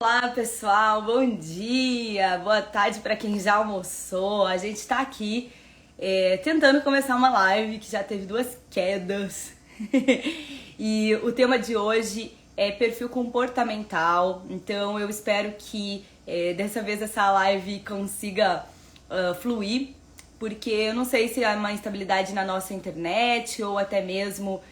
Olá, pessoal, bom dia, boa tarde para quem já almoçou. A gente está aqui tentando começar uma live que já teve duas quedas. E o tema de hoje é perfil comportamental. Então eu espero que dessa vez essa live consiga fluir, porque eu não sei se há uma instabilidade na nossa internet ou até mesmo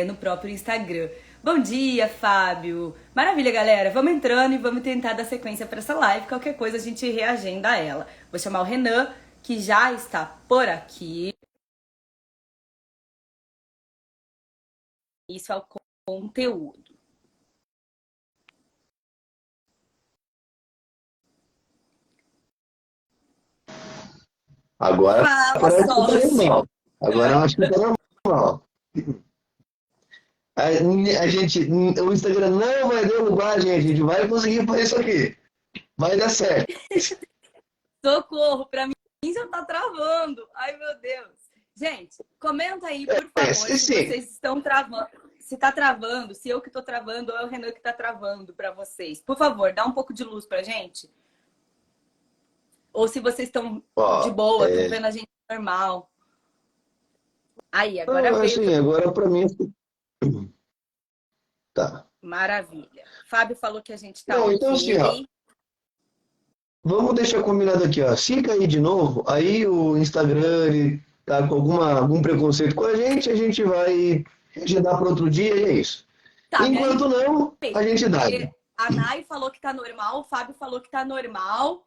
no próprio Instagram. Bom dia, Fábio! Maravilha, galera! Vamos entrando e vamos tentar dar sequência para essa live. Qualquer coisa a gente reagenda a ela. Vou chamar o Renan, que já está por aqui. Isso é o conteúdo. Agora Fala, parece que tá sócio! normal. Agora eu acho que tá normal. A gente, o Instagram não vai derrubar a gente vai conseguir fazer isso aqui. Vai dar certo. Socorro! Para mim já tá travando. Ai, meu Deus! Gente, comenta aí, por favor, se Sim. vocês estão travando. Se tá travando, se eu que tô travando ou é o Renan que tá travando para vocês. Por favor, dá um pouco de luz pra gente. Ou se vocês estão de Ó, boa, estão vendo a gente normal. Aí, agora veio assim, tudo. agora pra mim tá. Maravilha. Fábio falou que a gente tá Não, então assim, ó, ok. vamos deixar combinado aqui, ó. Se cair de novo, aí o Instagram ele tá com algum preconceito com a gente vai agendar para outro dia e é isso. Tá, me Enquanto não, a animei. gente dá. Porque a Nai falou que tá normal, o Fábio falou que tá normal.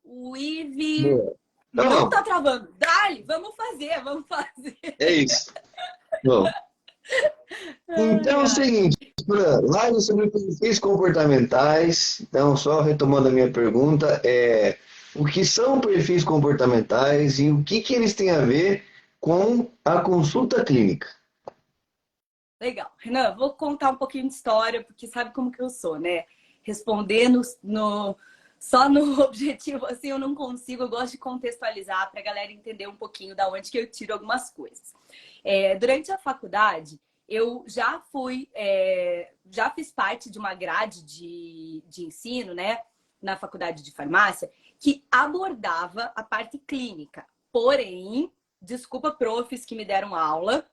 O Ive Boa. não Então, tá travando. Dali, vamos fazer, vamos fazer. é isso. Bom, então Ai, é o ai. seguinte, live sobre perfis comportamentais. Então, só retomando a minha pergunta, o que são perfis comportamentais e o que eles têm a ver com a consulta clínica? Legal. Renan, vou contar um pouquinho de história, porque sabe como que eu sou, né? Responder só no objetivo, assim, eu não consigo. Eu gosto de contextualizar para a galera entender um pouquinho da onde que eu tiro algumas coisas. Durante a faculdade, eu já fiz parte de uma grade de ensino, né? Na faculdade de farmácia, que abordava a parte clínica. Porém, desculpa, profs que me deram aula,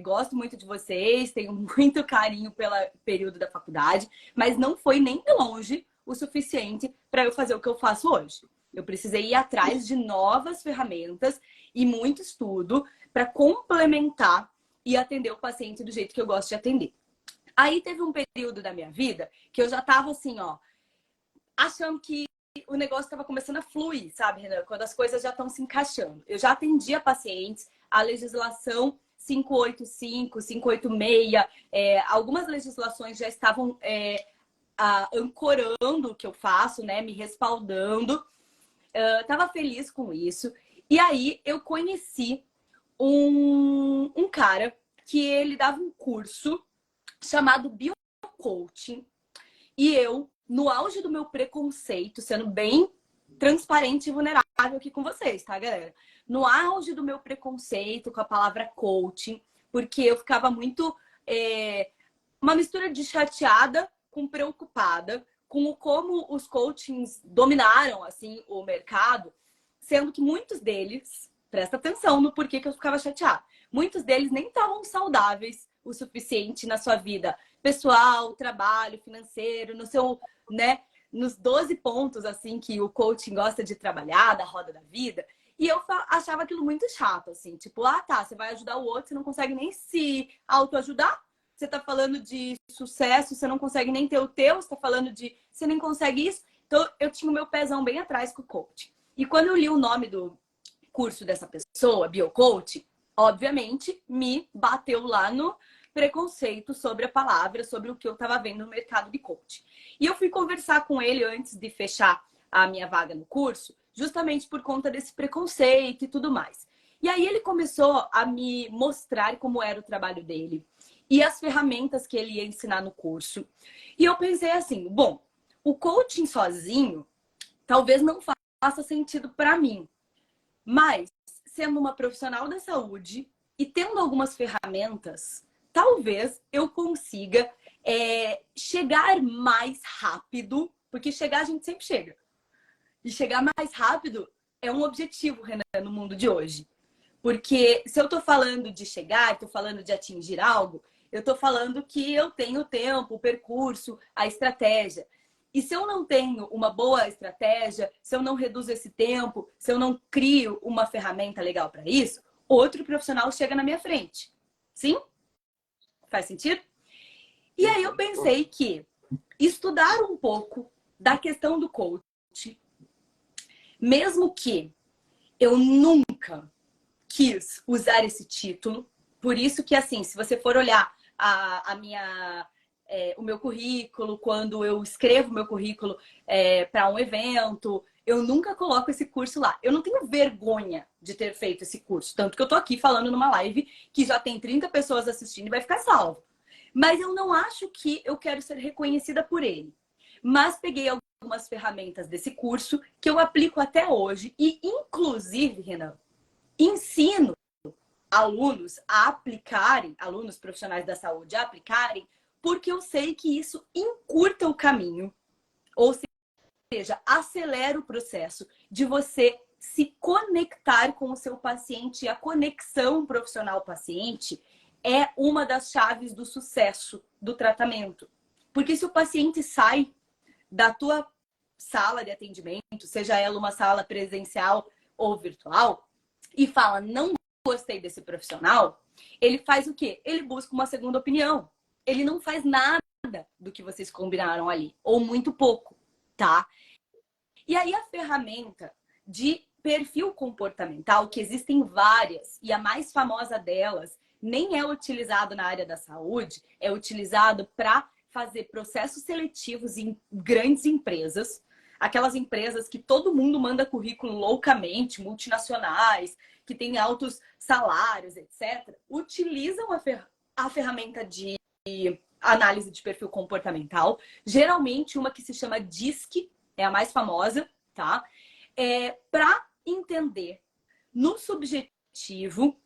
gosto muito de vocês, tenho muito carinho pelo período da faculdade, mas não foi nem de longe o suficiente para eu fazer o que eu faço hoje. Eu precisei ir atrás de novas ferramentas e muito estudo para complementar e atender o paciente do jeito que eu gosto de atender. Aí teve um período da minha vida que eu já estava assim, ó, achando que o negócio estava começando a fluir, sabe, Renan? Quando as coisas já estão se encaixando. Eu já atendia pacientes, a legislação 585, 586, algumas legislações já estavam ancorando o que eu faço, né? Me respaldando. Estava feliz com isso. E aí eu conheci um cara que ele dava um curso chamado Biocoaching. E eu, no auge do meu preconceito, sendo bem transparente e vulnerável aqui com vocês, tá, galera? No auge do meu preconceito com a palavra coaching, porque eu ficava muito... uma mistura de chateada com preocupada com como os coachings dominaram, assim, o mercado, sendo que muitos deles, presta atenção no porquê que eu ficava chateada, muitos deles nem estavam saudáveis o suficiente na sua vida pessoal, trabalho, financeiro, no seu, né, nos 12 pontos assim que o coaching gosta de trabalhar, da roda da vida. E eu achava aquilo muito chato, assim, tipo, tá, você vai ajudar o outro, você não consegue nem se autoajudar. Você tá falando de sucesso, você não consegue nem ter o teu, você tá falando de você nem consegue isso. Então eu tinha o meu pezão bem atrás com o coaching. E quando eu li o nome do curso dessa pessoa, Biocoach, obviamente me bateu lá no preconceito sobre a palavra, sobre o que eu estava vendo no mercado de coach. E eu fui conversar com ele antes de fechar a minha vaga no curso, justamente por conta desse preconceito e tudo mais. E aí ele começou a me mostrar como era o trabalho dele e as ferramentas que ele ia ensinar no curso. E eu pensei assim, bom, o coaching sozinho talvez não faça sentido para mim, mas sendo uma profissional da saúde e tendo algumas ferramentas, talvez eu consiga chegar mais rápido, porque chegar a gente sempre chega. E chegar mais rápido é um objetivo, Renan, no mundo de hoje. Porque se eu estou falando de chegar, estou falando de atingir algo, eu estou falando que eu tenho o tempo, o percurso, a estratégia. E se eu não tenho uma boa estratégia, se eu não reduzo esse tempo, se eu não crio uma ferramenta legal para isso, outro profissional chega na minha frente. Sim? Faz sentido? E aí eu pensei que estudar um pouco da questão do coach, mesmo que eu nunca quis usar esse título, por isso que, assim, se você for olhar o meu currículo, quando eu escrevo meu currículo para um evento, eu nunca coloco esse curso lá. Eu não tenho vergonha de ter feito esse curso, tanto que eu tô aqui falando numa live que já tem 30 pessoas assistindo e vai ficar salvo. Mas eu não acho que eu quero ser reconhecida por ele. Mas peguei algumas ferramentas desse curso que eu aplico até hoje e, inclusive, Renan, ensino alunos a aplicarem, alunos profissionais da saúde a aplicarem, porque eu sei que isso encurta o caminho, ou seja, acelera o processo de você se conectar com o seu paciente. E a conexão profissional-paciente é uma das chaves do sucesso do tratamento. Porque se o paciente sai da tua sala de atendimento, seja ela uma sala presencial ou virtual, e fala, não gostei desse profissional, ele faz o quê? Ele busca uma segunda opinião. Ele não faz nada do que vocês combinaram ali, ou muito pouco, tá? E aí a ferramenta de perfil comportamental, que existem várias, e a mais famosa delas nem é utilizado na área da saúde, é utilizado para fazer processos seletivos em grandes empresas, aquelas empresas que todo mundo manda currículo loucamente, multinacionais, que têm altos salários, etc., utilizam a ferramenta de análise de perfil comportamental, geralmente uma que se chama DISC, é a mais famosa, tá? Para entender no subjetivo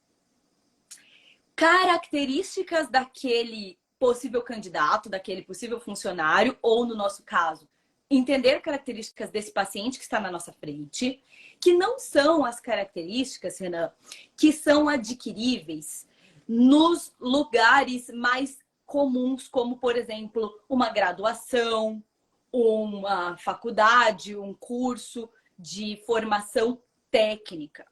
características daquele possível candidato, daquele possível funcionário, ou no nosso caso, entender características desse paciente que está na nossa frente, que não são as características, Renan, que são adquiríveis nos lugares mais comuns, como, por exemplo, uma graduação, uma faculdade, um curso de formação técnica.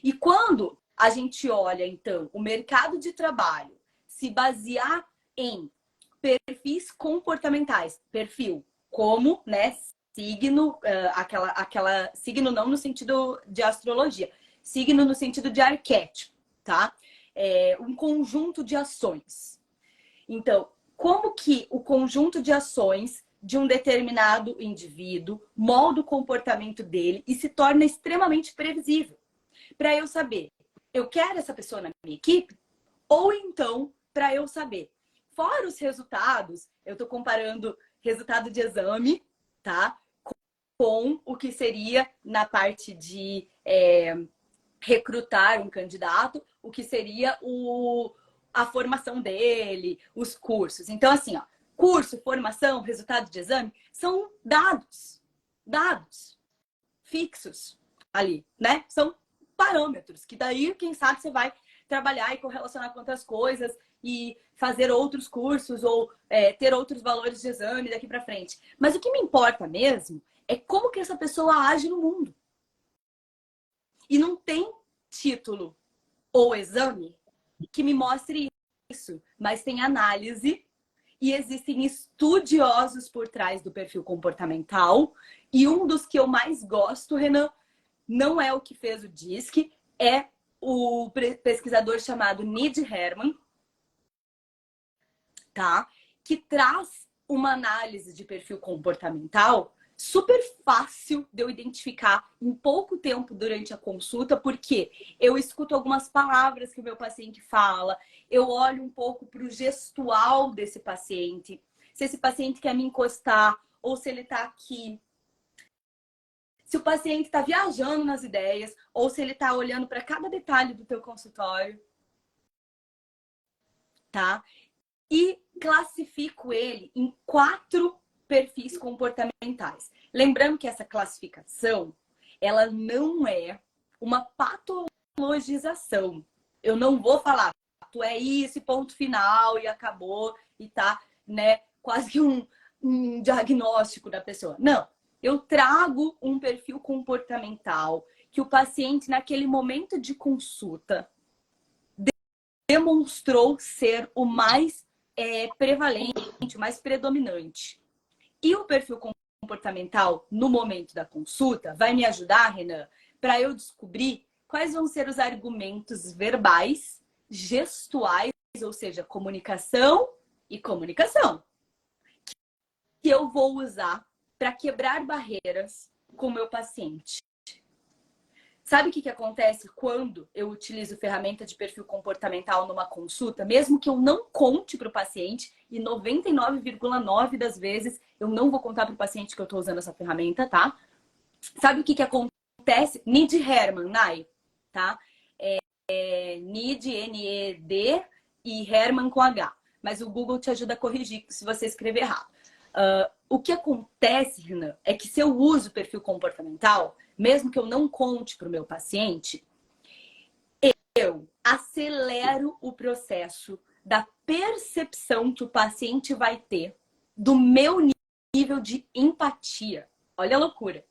E quando a gente olha, então, o mercado de trabalho se basear em perfis comportamentais, perfil como, né, signo, signo não no sentido de astrologia, signo no sentido de arquétipo, tá? Um conjunto de ações. Então, como que o conjunto de ações de um determinado indivíduo molda o comportamento dele e se torna extremamente previsível? Para eu saber, eu quero essa pessoa na minha equipe? Ou então, para eu saber, fora os resultados, eu estou comparando resultado de exame, tá? Com o que seria na parte de recrutar um candidato, o que seria a formação dele, os cursos. Então, assim, ó, curso, formação, resultado de exame são dados fixos ali, né? São parâmetros, que daí, quem sabe, você vai trabalhar e correlacionar com outras coisas e fazer outros cursos ou ter outros valores de exame daqui para frente. Mas o que me importa mesmo é como que essa pessoa age no mundo. E não tem título ou exame que me mostre isso, mas tem análise e existem estudiosos por trás do perfil comportamental. E um dos que eu mais gosto, Renan, não é o que fez o DISC, é o pesquisador chamado Nid Herman, tá? Que traz uma análise de perfil comportamental super fácil de eu identificar em pouco tempo durante a consulta, porque eu escuto algumas palavras que o meu paciente fala, eu olho um pouco para o gestual desse paciente, se esse paciente quer me encostar ou se ele está aqui, se o paciente está viajando nas ideias ou se ele está olhando para cada detalhe do teu consultório, tá? e classifico ele em 4 perfis comportamentais. Lembrando que essa classificação, ela não é uma patologização. Eu não vou falar, tu é isso, ponto final, e acabou, e tá, né, quase que um diagnóstico da pessoa. Não, eu trago um perfil comportamental que o paciente, naquele momento de consulta, demonstrou ser o mais prevalente, o mais predominante. E o perfil comportamental, no momento da consulta, vai me ajudar, Renan, para eu descobrir quais vão ser os argumentos verbais, gestuais, ou seja, comunicação e comunicação, que eu vou usar para quebrar barreiras com o meu paciente. Sabe o que acontece quando eu utilizo ferramenta de perfil comportamental numa consulta? Mesmo que eu não conte para o paciente, e 99,9% das vezes eu não vou contar para o paciente que eu estou usando essa ferramenta, tá? Sabe o que acontece? Nid Herman, Nai, tá? Nid, N-E-D e Herman com H. Mas o Google te ajuda a corrigir se você escrever errado. O que acontece, Renan, é que se eu uso o perfil comportamental, mesmo que eu não conte para o meu paciente, eu acelero o processo da percepção que o paciente vai ter do meu nível de empatia. Olha a loucura.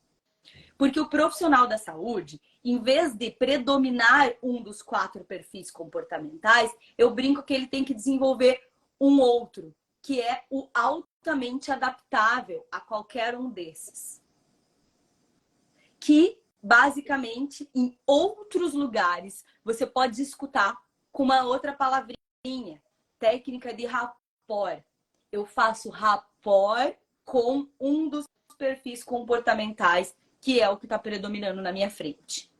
Porque o profissional da saúde, em vez de predominar um dos 4 perfis comportamentais, eu brinco que ele tem que desenvolver um outro, que é o altamente adaptável a qualquer um desses. Que, basicamente, em outros lugares, você pode escutar com uma outra palavrinha. Técnica de rapport. Eu faço rapport com um dos perfis comportamentais, que é o que está predominando na minha frente.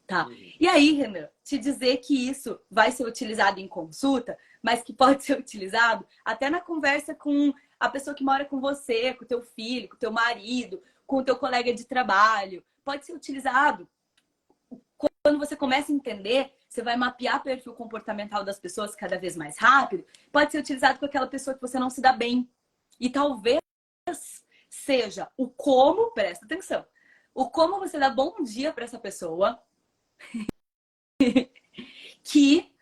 Tá? E aí, Renan, te dizer que isso vai ser utilizado em consulta, mas que pode ser utilizado até na conversa com a pessoa que mora com você, com o teu filho, com o teu marido, com o teu colega de trabalho. Pode ser utilizado. Quando você começa a entender, você vai mapear o perfil comportamental das pessoas cada vez mais rápido. Pode ser utilizado com aquela pessoa que você não se dá bem. E talvez seja o como, presta atenção, o como você dá bom dia para essa pessoa que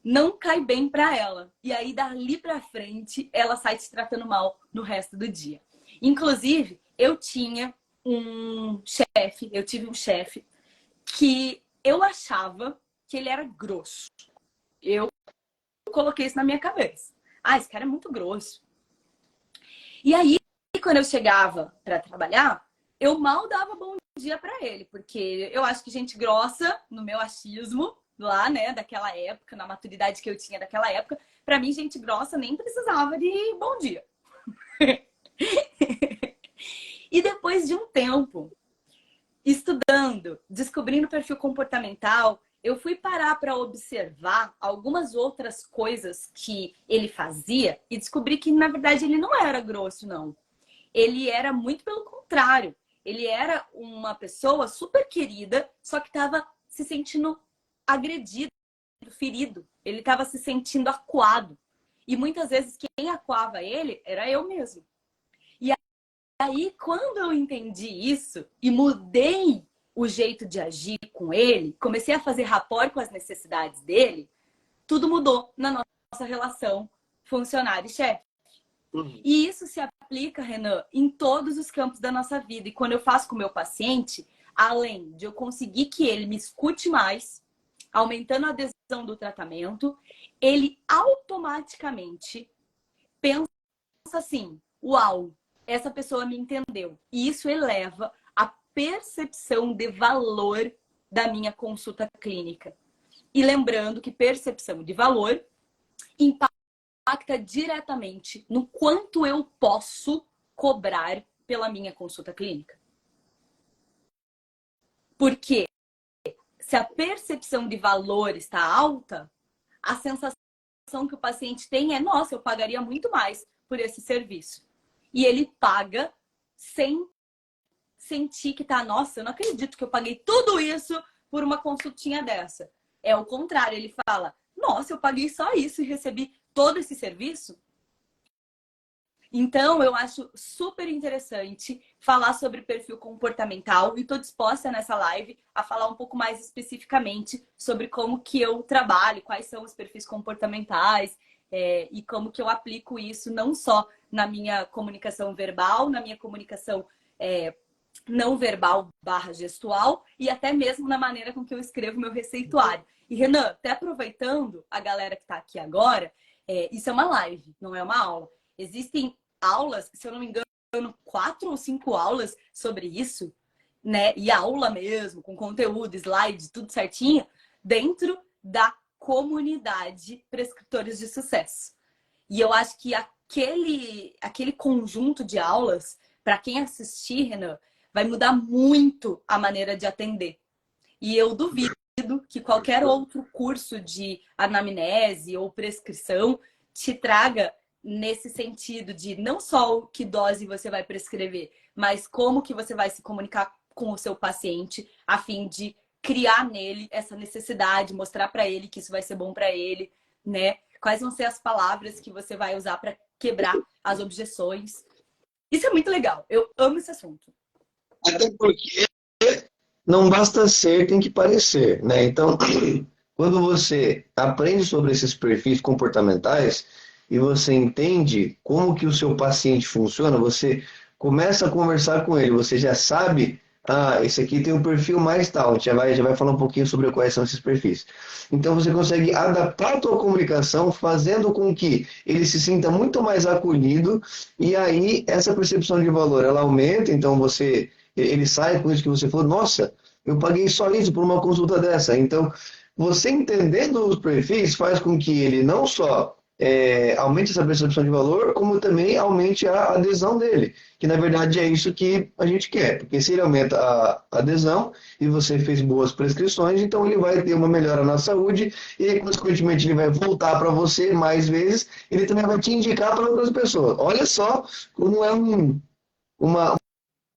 não cai bem para ela. E aí, dali para frente, ela sai te tratando mal no resto do dia. Inclusive, eu tive um chefe que eu achava que ele era grosso. Eu coloquei isso na minha cabeça. Ah, esse cara é muito grosso. E aí, quando eu chegava para trabalhar, eu mal dava bom dia para ele, porque eu acho que gente grossa, no meu achismo, lá, né, daquela época, na maturidade que eu tinha daquela época, para mim, gente grossa nem precisava de bom dia. E depois de um tempo, estudando, descobrindo o perfil comportamental, eu fui parar para observar algumas outras coisas que ele fazia e descobri que, na verdade, ele não era grosso, não. Ele era muito pelo contrário. Ele era uma pessoa super querida, só que estava se sentindo agredido, ferido. Ele estava se sentindo acuado. E muitas vezes quem acuava ele era eu mesmo. E aí, quando eu entendi isso e mudei o jeito de agir com ele, comecei a fazer rapport com as necessidades dele, tudo mudou na nossa relação funcionário e chefe. E isso se aplica, Renan, em todos os campos da nossa vida. E quando eu faço com o meu paciente, além de eu conseguir que ele me escute mais, aumentando a adesão do tratamento, ele automaticamente pensa assim: uau, essa pessoa me entendeu. E isso eleva a percepção de valor da minha consulta clínica. E lembrando que percepção de valor impacta diretamente no quanto eu posso cobrar pela minha consulta clínica. Porque se a percepção de valor está alta, a sensação que o paciente tem é: nossa, eu pagaria muito mais por esse serviço. E ele paga sem sentir que tá: nossa, eu não acredito que eu paguei tudo isso por uma consultinha dessa. É o contrário, ele fala: nossa, eu paguei só isso e recebi todo esse serviço? Então, eu acho super interessante falar sobre perfil comportamental e estou disposta nessa live a falar um pouco mais especificamente sobre como que eu trabalho, quais são os perfis comportamentais e como que eu aplico isso não só na minha comunicação verbal, na minha comunicação não verbal / gestual e até mesmo na maneira com que eu escrevo meu receituário. E Renan, até aproveitando a galera que está aqui agora, isso é uma live, não é uma aula. Existem aulas, se eu não me engano, 4 ou 5 aulas sobre isso, né? E aula mesmo, com conteúdo, slides, tudo certinho, dentro da comunidade Prescritores de Sucesso. E eu acho que aquele conjunto de aulas, para quem assistir, Renan, vai mudar muito a maneira de atender. E eu duvido que qualquer outro curso de anamnese ou prescrição te traga nesse sentido de não só o que dose você vai prescrever, mas como que você vai se comunicar com o seu paciente a fim de criar nele essa necessidade, mostrar para ele que isso vai ser bom para ele, né? Quais vão ser as palavras que você vai usar para quebrar as objeções. Isso é muito legal. Eu amo esse assunto. Até porque não basta ser, tem que parecer, né? Então, quando você aprende sobre esses perfis comportamentais e você entende como que o seu paciente funciona, você começa a conversar com ele, você já sabe, esse aqui tem um perfil mais tal, a gente já vai falar um pouquinho sobre quais são esses perfis. Então você consegue adaptar a tua comunicação, fazendo com que ele se sinta muito mais acolhido, e aí essa percepção de valor, ela aumenta, então ele sai com isso que você falou, nossa, eu paguei só isso por uma consulta dessa. Então, você entendendo os perfis faz com que ele não só aumente essa percepção de valor, como também aumente a adesão dele. Que na verdade é isso que a gente quer. Porque se ele aumenta a adesão e você fez boas prescrições, então ele vai ter uma melhora na saúde e aí, consequentemente, ele vai voltar para você mais vezes, ele também vai te indicar para outras pessoas. Olha só como é uma,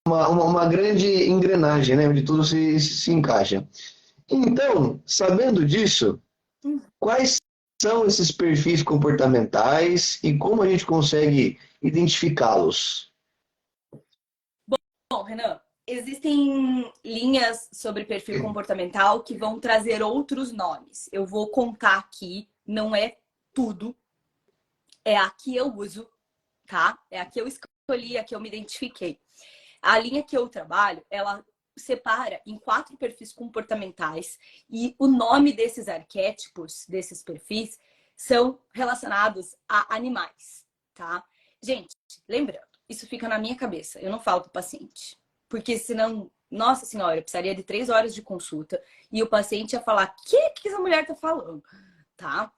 uma grande engrenagem, né, onde tudo se encaixa. Então, sabendo disso, quais são esses perfis comportamentais e como a gente consegue identificá-los? Bom, Renan, existem linhas sobre perfil comportamental que vão trazer outros nomes. Eu vou contar aqui, não é tudo, é a que eu uso, tá? É a que eu escolhi, a que eu me identifiquei. A linha que eu trabalho, ela separa em 4 perfis comportamentais e o nome desses arquétipos, desses perfis, são relacionados a animais, tá? Gente, lembrando, isso fica na minha cabeça, eu não falo pro paciente. Porque senão, nossa senhora, eu precisaria de 3 horas de consulta e o paciente ia falar, que essa mulher tá falando, tá?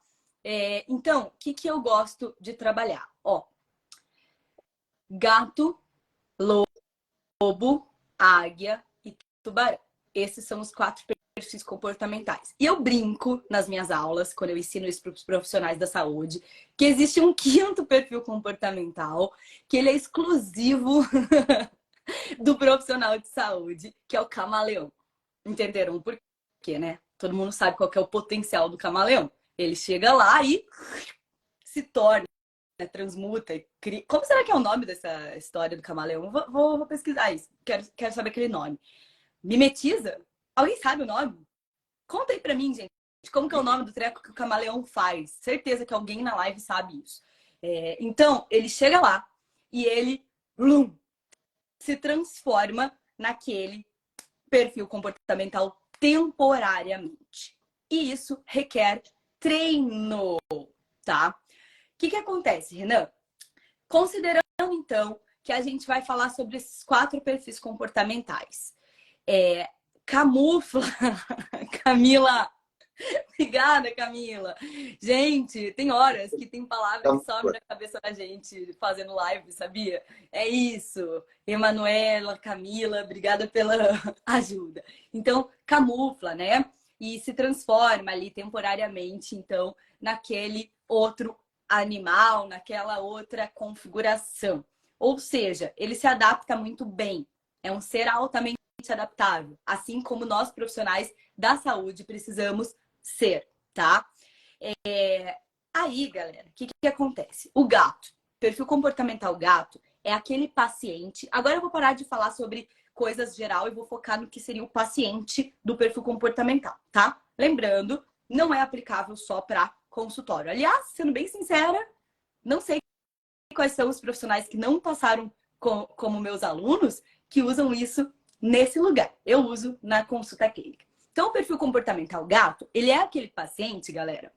Então, o que eu gosto de trabalhar? Ó, gato, lobo, águia e tubarão. Esses são os 4 perfis comportamentais. E eu brinco nas minhas aulas, quando eu ensino isso para os profissionais da saúde, que existe um 5º perfil comportamental, que ele é exclusivo do profissional de saúde, que é o camaleão. Entenderam por quê, né? Todo mundo sabe qual que é o potencial do camaleão. Ele chega lá e se torna, transmuta e cria... Como será que é o nome dessa história do camaleão? Vou pesquisar isso. Quero saber aquele nome. Mimetiza? Alguém sabe o nome? Conta aí pra mim, gente. Como que é o nome do treco que o camaleão faz? Certeza que alguém na live sabe isso. Então, ele chega lá e ele se transforma naquele perfil comportamental temporariamente. E isso requer treino, tá? O que acontece, Renan? Considerando, então, que a gente vai falar sobre esses 4 perfis comportamentais. Camufla, Camila. Obrigada, Camila. Gente, tem horas que tem palavra que sobe na cabeça da gente fazendo live, sabia? É isso. Emanuela, Camila, obrigada pela ajuda. Então, camufla, né? E se transforma ali temporariamente, então, naquele outro animal, naquela outra configuração. Ou seja, ele se adapta muito bem. É um ser altamente adaptável, assim como nós profissionais da saúde precisamos ser, tá? Aí, galera, o que acontece? O gato, perfil comportamental gato, é aquele paciente... Agora eu vou parar de falar sobre coisas geral e vou focar no que seria o paciente do perfil comportamental, tá? Lembrando, não é aplicável só para consultório. Aliás, sendo bem sincera, não sei quais são os profissionais que não passaram como meus alunos que usam isso nesse lugar. Eu uso na consulta clínica. Então, o perfil comportamental gato, ele é aquele paciente, galera,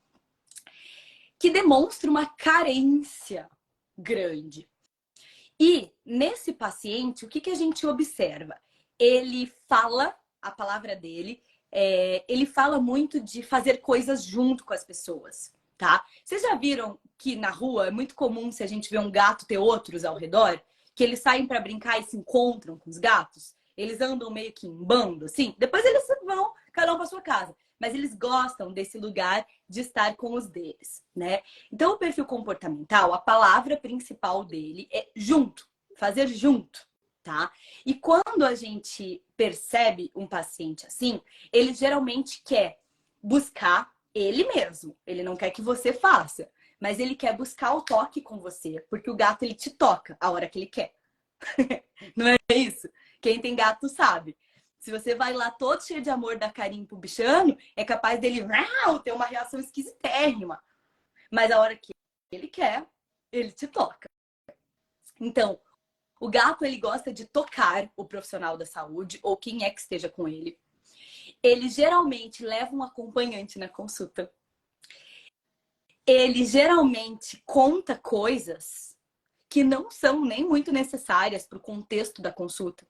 que demonstra uma carência grande. E nesse paciente, o que a gente observa? Ele fala, a palavra dele, ele fala muito de fazer coisas junto com as pessoas, tá? Vocês já viram que na rua é muito comum, se a gente vê um gato ter outros ao redor, que eles saem para brincar e se encontram com os gatos? Eles andam meio que em bando, assim? Depois eles vão cada um para sua casa. Mas eles gostam desse lugar de estar com os deles, né? Então, o perfil comportamental, a palavra principal dele é junto, fazer junto, tá? E quando a gente percebe um paciente assim, ele geralmente quer buscar ele mesmo. Ele não quer que você faça, mas ele quer buscar o toque com você, porque o gato, ele te toca a hora que ele quer. Não é isso? Quem tem gato sabe. Se você vai lá todo cheio de amor, dar carinho pro bichano, é capaz dele ter uma reação esquisitérrima. Mas a hora que ele quer, ele te toca. Então, o gato, ele gosta de tocar o profissional da saúde ou quem é que esteja com ele. Ele geralmente leva um acompanhante na consulta. Ele geralmente conta coisas que não são nem muito necessárias para o contexto da consulta.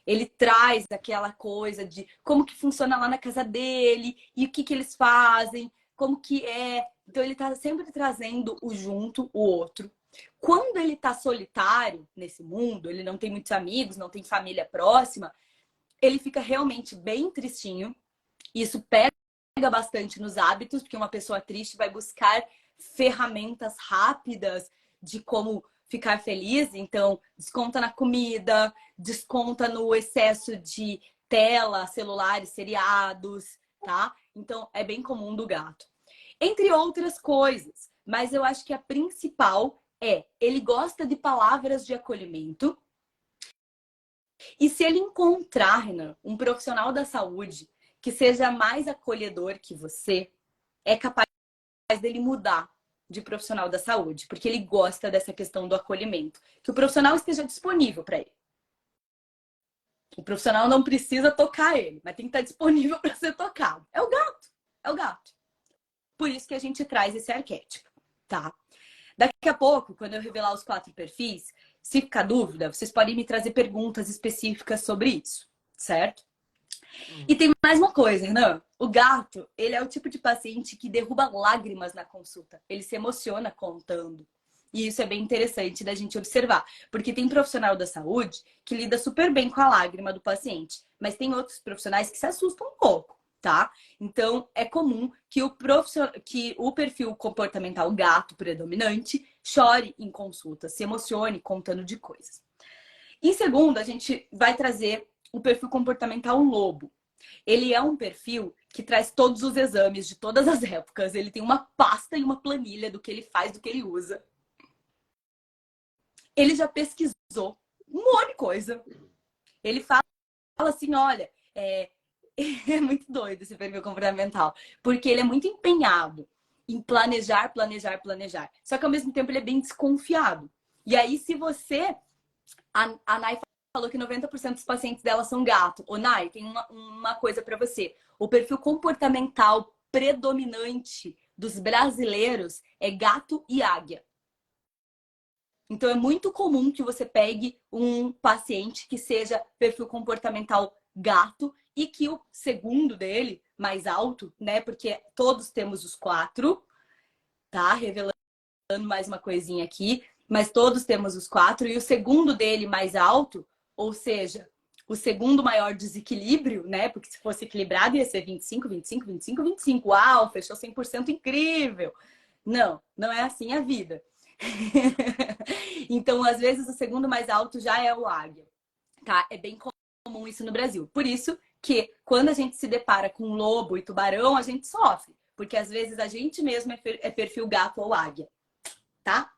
Ele traz aquela coisa de como que funciona lá na casa dele e o que eles fazem, como que é. Então, ele está sempre trazendo o junto, o outro. Quando ele está solitário nesse mundo, ele não tem muitos amigos, não tem família próxima, ele fica realmente bem tristinho. Isso pega bastante nos hábitos, porque uma pessoa triste vai buscar ferramentas rápidas de como ficar feliz. Então, desconta na comida, desconta no excesso de tela, celulares, seriados, tá? Então, é bem comum do gato. Entre outras coisas, mas eu acho que a principal ele gosta de palavras de acolhimento. E se ele encontrar, Renan, um profissional da saúde que seja mais acolhedor que você, é capaz dele mudar de profissional da saúde, porque ele gosta dessa questão do acolhimento. Que o profissional esteja disponível para ele. O profissional não precisa tocar ele, mas tem que estar disponível para ser tocado. É o gato. É o gato. Por isso que a gente traz esse arquétipo, tá? Daqui a pouco, quando eu revelar os 4 perfis, se ficar dúvida, vocês podem me trazer perguntas específicas sobre isso, certo? E tem mais uma coisa, Renan. O gato, ele é o tipo de paciente que derruba lágrimas na consulta. Ele se emociona contando. E isso é bem interessante da gente observar. Porque tem profissional da saúde que lida super bem com a lágrima do paciente. Mas tem outros profissionais que se assustam um pouco, tá? Então, é comum que o perfil comportamental gato predominante chore em consulta, se emocione contando de coisas. Em segundo, a gente vai trazer o perfil comportamental lobo. Ele é um perfil que traz todos os exames de todas as épocas. Ele tem uma pasta e uma planilha do que ele faz, do que ele usa. Ele já pesquisou um monte de coisa. Ele fala assim, olha, é muito doido esse perfil comportamental. Porque ele é muito empenhado em planejar, planejar, planejar. Só que ao mesmo tempo ele é bem desconfiado. E aí, se você... A Nai falou que 90% dos pacientes dela são gato. Ô, Nai, tem uma coisa para você. O perfil comportamental predominante dos brasileiros é gato e águia. Então, é muito comum que você pegue um paciente que seja perfil comportamental gato e que o segundo dele, mais alto, né? Porque todos temos os 4, tá? Revelando mais uma coisinha aqui. Mas todos temos os 4. E o segundo dele mais alto, ou seja, o segundo maior desequilíbrio, né? Porque se fosse equilibrado ia ser 25, 25, 25, 25. Uau, fechou 100%, incrível! Não, não é assim a vida. Então, às vezes, o segundo mais alto já é o águia, tá? É bem comum isso no Brasil. Por isso que, quando a gente se depara com lobo e tubarão, a gente sofre. Porque às vezes a gente mesmo é perfil gato ou águia, tá?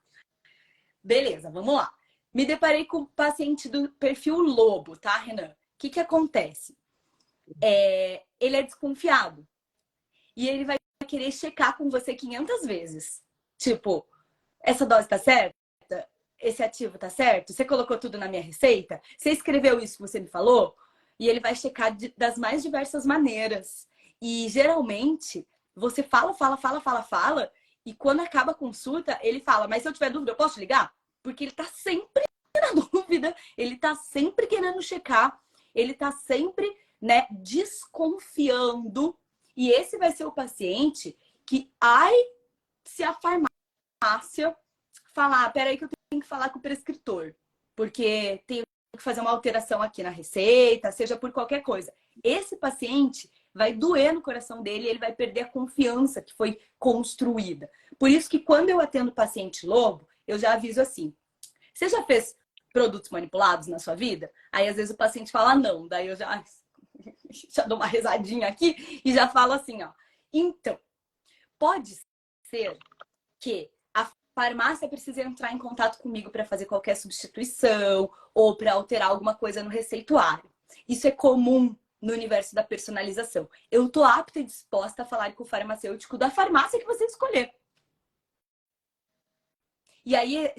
Beleza, vamos lá. Me deparei com o paciente do perfil lobo, tá, Renan? O que acontece? Ele é desconfiado. E ele vai querer checar com você 500 vezes. Tipo, essa dose tá certa? Esse ativo tá certo? Você colocou tudo na minha receita? Você escreveu isso que você me falou? E ele vai checar das mais diversas maneiras. E geralmente, você fala, e quando acaba a consulta, ele fala, mas se eu tiver dúvida, eu posso ligar? Porque ele tá sempre na dúvida, ele tá sempre querendo checar, ele tá sempre, né, desconfiando. E esse vai ser o paciente que, se a farmácia falar, peraí que eu tenho que falar com o prescritor, porque tenho que fazer uma alteração aqui na receita, seja por qualquer coisa. Esse paciente vai doer no coração dele e ele vai perder a confiança que foi construída. Por isso que quando eu atendo paciente lobo, eu já aviso assim, você já fez produtos manipulados na sua vida? Aí às vezes o paciente fala não, daí eu já dou uma rezadinha aqui e já falo assim, ó. Então, pode ser que a farmácia precise entrar em contato comigo para fazer qualquer substituição ou para alterar alguma coisa no receituário. Isso é comum no universo da personalização. Eu tô apta e disposta a falar com o farmacêutico da farmácia que você escolher. E aí,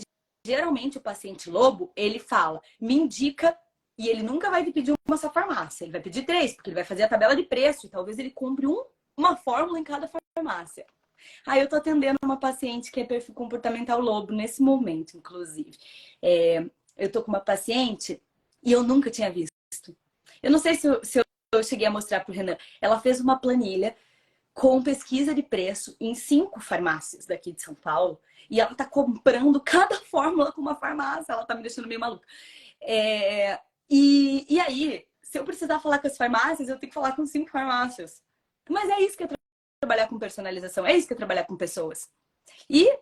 geralmente, o paciente lobo, ele fala, me indica, e ele nunca vai te pedir uma só farmácia. Ele vai pedir 3, porque ele vai fazer a tabela de preço e talvez ele compre uma fórmula em cada farmácia. Aí eu tô atendendo uma paciente que é perfil comportamental lobo, nesse momento, inclusive. Eu tô com uma paciente e eu nunca tinha visto. Eu não sei se eu cheguei a mostrar pro Renan. Ela fez uma planilha com pesquisa de preço em 5 farmácias daqui de São Paulo. E ela tá comprando cada fórmula com uma farmácia. Ela tá me deixando meio maluca. E aí, se eu precisar falar com as farmácias, eu tenho que falar com 5 farmácias. Mas é isso que é trabalhar com personalização. É isso que é trabalhar com pessoas. E,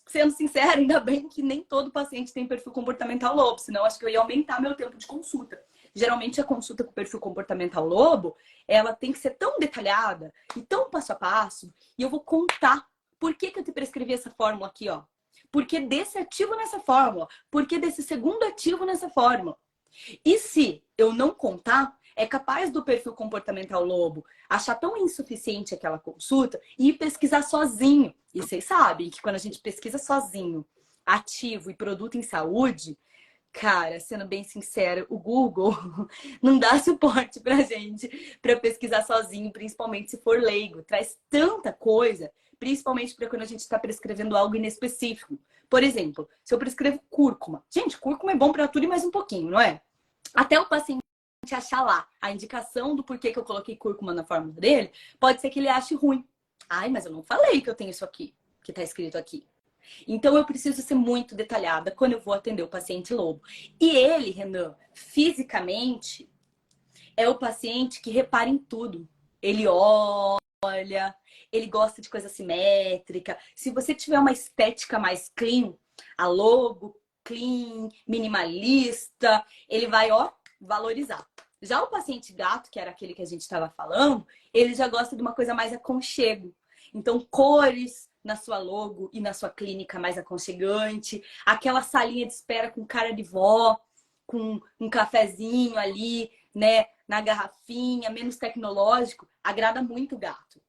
sendo sincera, ainda bem que nem todo paciente tem perfil comportamental lobo. Senão, acho que eu ia aumentar meu tempo de consulta. Geralmente, a consulta com perfil comportamental lobo, ela tem que ser tão detalhada e tão passo a passo. E eu vou contar por que eu te prescrevi essa fórmula aqui, ó. Por que desse ativo nessa fórmula? Por que desse segundo ativo nessa fórmula? E se eu não contar, é capaz do perfil comportamental lobo achar tão insuficiente aquela consulta e ir pesquisar sozinho. E vocês sabem que quando a gente pesquisa sozinho, ativo e produto em saúde, cara, sendo bem sincera, o Google não dá suporte pra gente pra pesquisar sozinho, principalmente se for leigo. Traz tanta coisa, principalmente para quando a gente está prescrevendo algo inespecífico. Por exemplo, se eu prescrevo cúrcuma. Gente, cúrcuma é bom para tudo e mais um pouquinho, não é? Até o paciente achar lá a indicação do porquê que eu coloquei cúrcuma na fórmula dele, pode ser que ele ache ruim. Ai, mas eu não falei que eu tenho isso aqui, que tá escrito aqui. Então, eu preciso ser muito detalhada quando eu vou atender o paciente lobo. E ele, Renan, fisicamente, é o paciente que repara em tudo. Ele olha, ele gosta de coisa simétrica. Se você tiver uma estética mais clean, a logo, clean, minimalista, ele vai, ó, valorizar. Já o paciente gato, que era aquele que a gente estava falando, ele já gosta de uma coisa mais aconchego. Então, cores na sua logo e na sua clínica mais aconchegante. Aquela salinha de espera com cara de vó, com um cafezinho ali, né, na garrafinha, menos tecnológico, agrada muito o gato.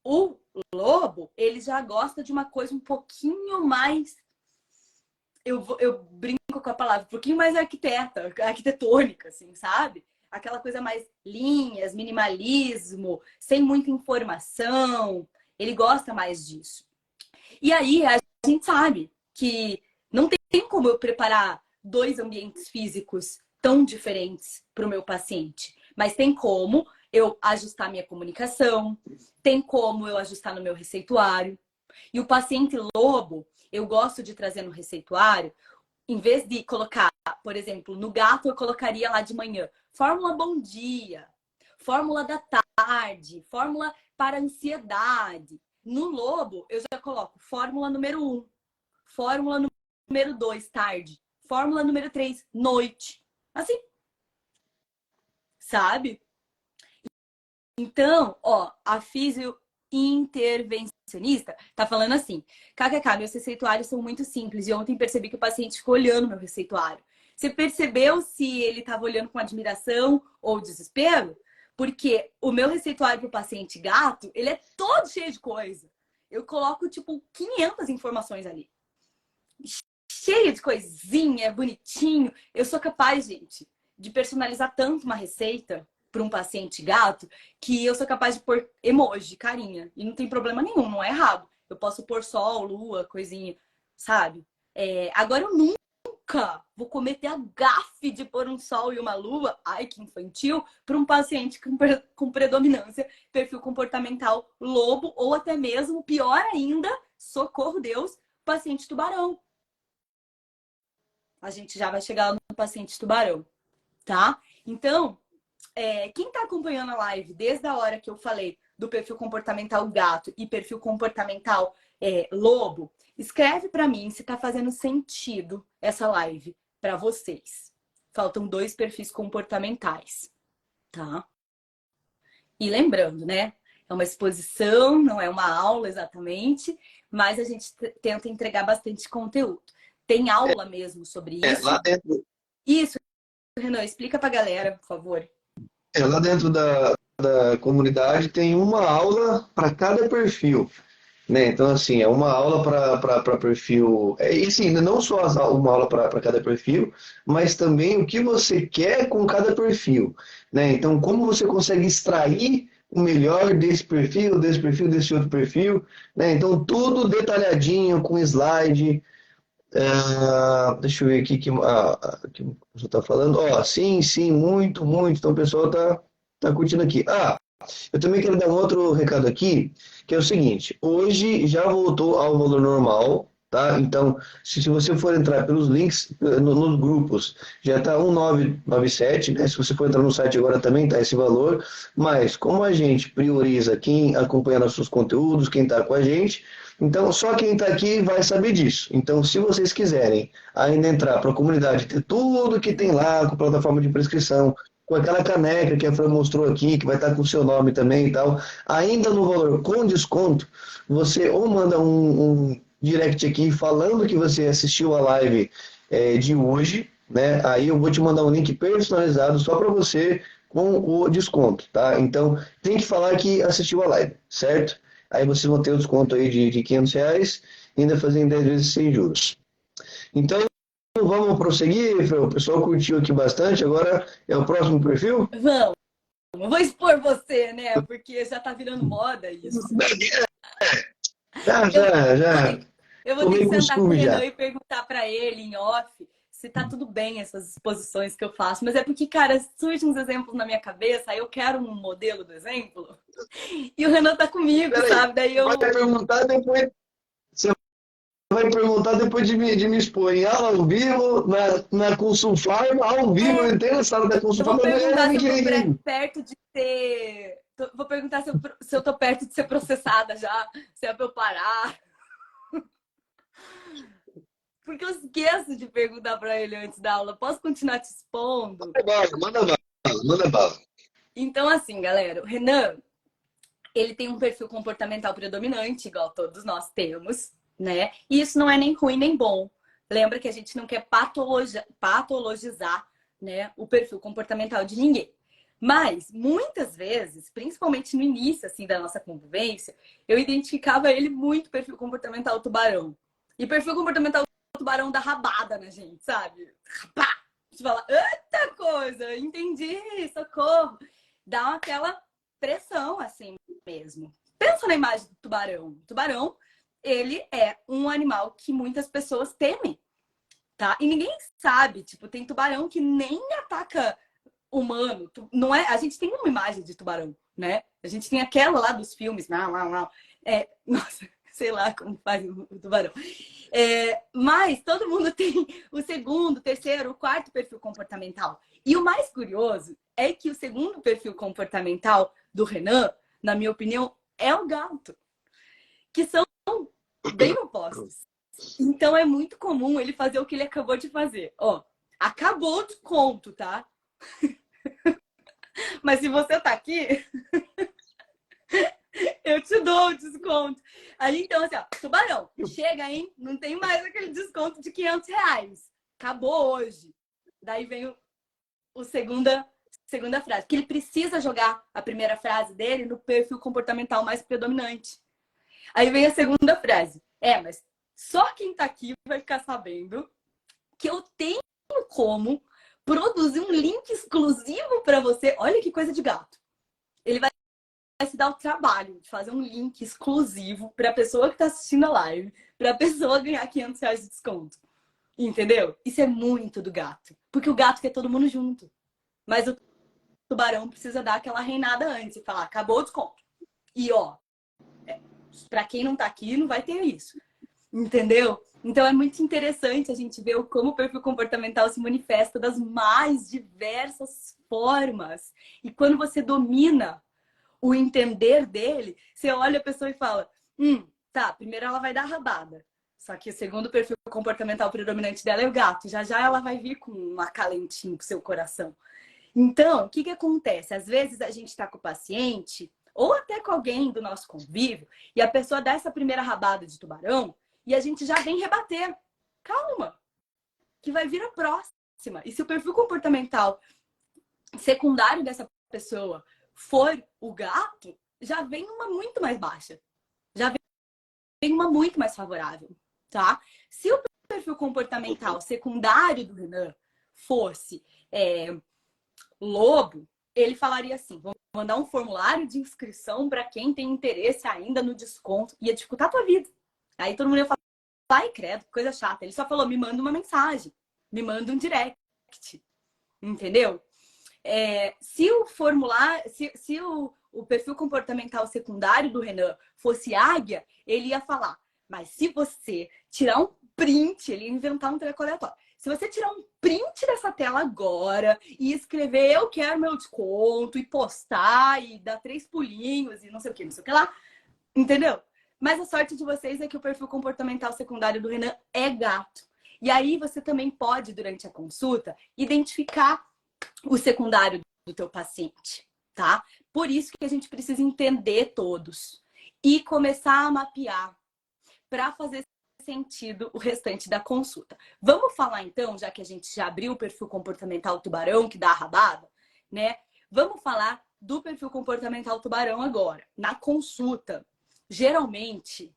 O lobo, ele já gosta de uma coisa um pouquinho mais... Eu brinco com a palavra, um pouquinho mais arquitetônica, assim, sabe? Aquela coisa mais linhas, minimalismo, sem muita informação. Ele gosta mais disso. E aí, a gente sabe que não tem como eu preparar 2 ambientes físicos tão diferentes para o meu paciente. Mas tem como eu ajustar minha comunicação, tem como eu ajustar no meu receituário. E o paciente lobo, eu gosto de trazer no receituário, em vez de colocar, por exemplo, no gato eu colocaria lá de manhã, fórmula bom dia, fórmula da tarde, fórmula para ansiedade. No lobo, eu já coloco fórmula número 1, fórmula número 2, tarde, fórmula número 3, noite. Assim, sabe? Então, ó, a físio intervencionista tá falando assim: kkk, meus receituários são muito simples e ontem percebi que o paciente ficou olhando meu receituário. Você percebeu se ele estava olhando com admiração ou desespero? Porque o meu receituário para o paciente gato, ele é todo cheio de coisa. Eu coloco, tipo, 500 informações ali. Cheio de coisinha, bonitinho. Eu sou capaz, gente, de personalizar tanto uma receita para um paciente gato que eu sou capaz de pôr emoji, carinha. E não tem problema nenhum, não é errado. Eu posso pôr sol, lua, coisinha, sabe? Agora eu nunca vou cometer a gafe de pôr um sol e uma lua, ai que infantil, para um paciente com predominância, perfil comportamental lobo, ou até mesmo, pior ainda, socorro Deus, paciente tubarão. A gente já vai chegar no paciente tubarão, tá? Então, quem está acompanhando a live desde a hora que eu falei do perfil comportamental gato e perfil comportamental lobo, escreve para mim se está fazendo sentido essa live para vocês. Faltam 2 perfis comportamentais, tá? E lembrando, né? É uma exposição, não é uma aula exatamente, mas a gente tenta entregar bastante conteúdo. Tem aula mesmo sobre isso? Lá dentro, Isso, Renan, explica para a galera, por favor. lá dentro da comunidade tem uma aula para cada perfil, né? Então, assim, é uma aula para perfil. E assim, não só uma aula para cada perfil, mas também o que você quer com cada perfil, né? Então, como você consegue extrair o melhor desse perfil, desse outro perfil, né? Então, tudo detalhadinho, com slide. Deixa eu ver aqui que você está falando. Ó, sim, sim, muito, muito. Então, o pessoal tá curtindo aqui. Eu também quero dar um outro recado aqui, que é o seguinte: hoje já voltou ao valor normal, tá? Então, se você for entrar pelos links nos grupos, já está 1997, né? Se você for entrar no site agora também tá esse valor, mas como a gente prioriza quem acompanha nossos conteúdos, quem está com a gente, então só quem está aqui vai saber disso. Então, se vocês quiserem ainda entrar para a comunidade, ter tudo que tem lá, com plataforma de prescrição, com aquela caneca que a Fran mostrou aqui, que vai estar com o seu nome também e tal, ainda no valor com desconto, você ou manda um direct aqui falando que você assistiu a live de hoje, né? Aí eu vou te mandar um link personalizado só para você com o desconto, tá? Então, tem que falar que assistiu a live, certo? Aí vocês vão ter o desconto aí de R$ 500 e ainda fazer em 10 vezes sem juros. Então, vamos prosseguir, Fran? O pessoal curtiu aqui bastante. Agora é o próximo perfil? Vamos, vou expor você, né? Porque já tá virando moda isso. Eu, Já. eu vou Tô ter que meio sentar com o costume Renan já. e perguntar para ele em off se tá tudo bem essas exposições que eu faço. Mas é porque, cara, surgem uns exemplos na minha cabeça, aí eu quero um modelo do exemplo. E o Renan tá comigo, Peraí, sabe? Daí vai eu. perguntar depois. Você vai perguntar depois de me expor em aula ao vivo, na Consulfarma, ao vivo. Eu É, entrei na sala da eu vou Consulfarma, eu não perguntar me se eu tô queria rir. perto de ser. Vou perguntar se eu tô perto de ser processada já, se é pra eu parar. Porque eu esqueço de perguntar para ele antes da aula. Posso continuar te expondo? Manda bala, manda bala. Então, assim, galera, o Renan, ele tem um perfil comportamental predominante, igual todos nós temos, né? E isso não é nem ruim nem bom. Lembra que a gente não quer patologizar, né, o perfil comportamental de ninguém. Mas, muitas vezes, principalmente no início assim, da nossa convivência, eu identificava ele muito perfil comportamental tubarão. E perfil comportamental tubarão dá rabada na gente, sabe? Pá! Você fala, eita coisa, entendi, socorro. Dá aquela pressão, assim mesmo. Pensa na imagem do tubarão. O tubarão, ele é um animal que muitas pessoas temem, tá? E ninguém sabe, tipo, tem tubarão que nem ataca humano. Não é? A gente tem uma imagem de tubarão, né? A gente tem aquela lá dos filmes, não. Nossa, sei lá como faz o tubarão. Mas todo mundo tem o segundo, terceiro, o quarto perfil comportamental. E o mais curioso é que o segundo perfil comportamental do Renan, na minha opinião, é o gato, que são bem opostos. Então é muito comum ele fazer o que ele acabou de fazer. Ó, acabou o desconto, tá? Mas se você tá aqui, Eu te dou o desconto. Aí, então, assim, ó, tubarão, chega, hein? Não tem mais aquele desconto de R$ 500. Acabou hoje. Daí vem o segunda frase. Que ele precisa jogar a primeira frase dele no perfil comportamental mais predominante. Aí vem a segunda frase. Mas só quem tá aqui vai ficar sabendo que eu tenho como produzir um link exclusivo para você. Olha que coisa de gato. Ele vai se dar o trabalho de fazer um link exclusivo para a pessoa que está assistindo a live, para a pessoa ganhar R$ 500 de desconto. Entendeu? Isso é muito do gato. Porque o gato quer todo mundo junto. Mas o tubarão precisa dar aquela reinada antes e falar, acabou o desconto. E ó, para quem não tá aqui, não vai ter isso. Entendeu? Então é muito interessante a gente ver como o perfil comportamental se manifesta das mais diversas formas. E quando você domina o entender dele, você olha a pessoa e fala, tá, primeiro ela vai dar rabada. Só que o segundo perfil comportamental predominante dela é o gato. Já já ela vai vir com um acalentinho pro seu coração. Então, o que acontece? Às vezes a gente tá com o paciente, ou até com alguém do nosso convívio, e a pessoa dá essa primeira rabada de tubarão, e a gente já vem rebater. Calma, que vai vir a próxima. E se o perfil comportamental secundário dessa pessoa for o gato, já vem uma muito mais baixa. Já vem uma muito mais favorável, tá? Se o perfil comportamental secundário do Renan fosse lobo, ele falaria assim, vou mandar um formulário de inscrição para quem tem interesse ainda no desconto. Ia dificultar a tua vida. Aí todo mundo ia falar, ai, credo, coisa chata. Ele só falou, me manda uma mensagem, me manda um direct. Entendeu? Se o formulário, se o perfil comportamental secundário do Renan fosse águia, ele ia falar, mas se você tirar um print, ele ia inventar um treco aleatório. Se você tirar um print dessa tela agora e escrever eu quero meu desconto e postar e dar 3 pulinhos e não sei o que lá, entendeu? Mas a sorte de vocês é que o perfil comportamental secundário do Renan é gato. E aí você também pode, durante a consulta, identificar o secundário do teu paciente, tá? Por isso que a gente precisa entender todos e começar a mapear para fazer sentido o restante da consulta. Vamos falar então, já que a gente já abriu o perfil comportamental tubarão, que dá a rabada, né? Vamos falar do perfil comportamental tubarão agora. Na consulta, geralmente,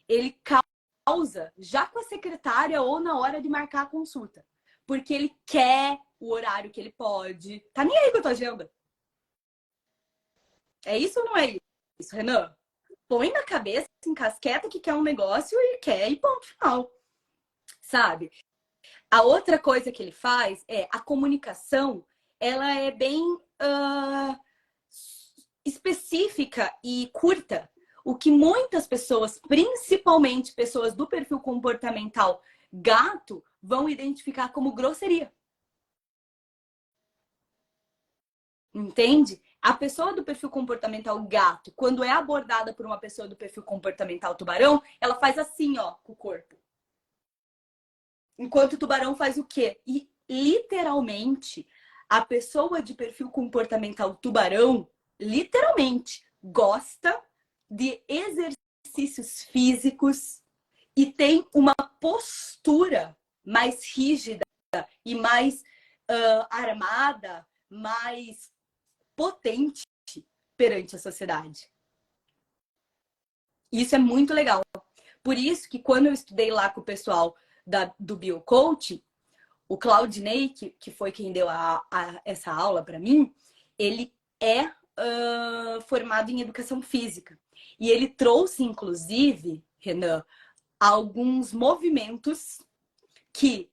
ele causa já com a secretária ou na hora de marcar a consulta. Porque ele quer o horário que ele pode. Tá nem aí com a tua agenda. É isso ou não é isso, Renan? Põe na cabeça, encasqueta que quer um negócio e quer e ponto final. Sabe? A outra coisa que ele faz é a comunicação, ela é bem específica e curta. O que muitas pessoas, principalmente pessoas do perfil comportamental gato, vão identificar como grosseria. Entende? A pessoa do perfil comportamental gato, quando é abordada por uma pessoa do perfil comportamental tubarão, ela faz assim, ó, com o corpo. Enquanto o tubarão faz o quê? E, literalmente, a pessoa de perfil comportamental tubarão, literalmente, gosta de exercícios físicos e tem uma postura mais rígida e mais armada, mais potente perante a sociedade. Isso é muito legal. Por isso que quando eu estudei lá com o pessoal do BioCoach, o Claudinei, que foi quem deu essa aula para mim, ele é formado em educação física. E ele trouxe, inclusive, Renan, alguns movimentos que,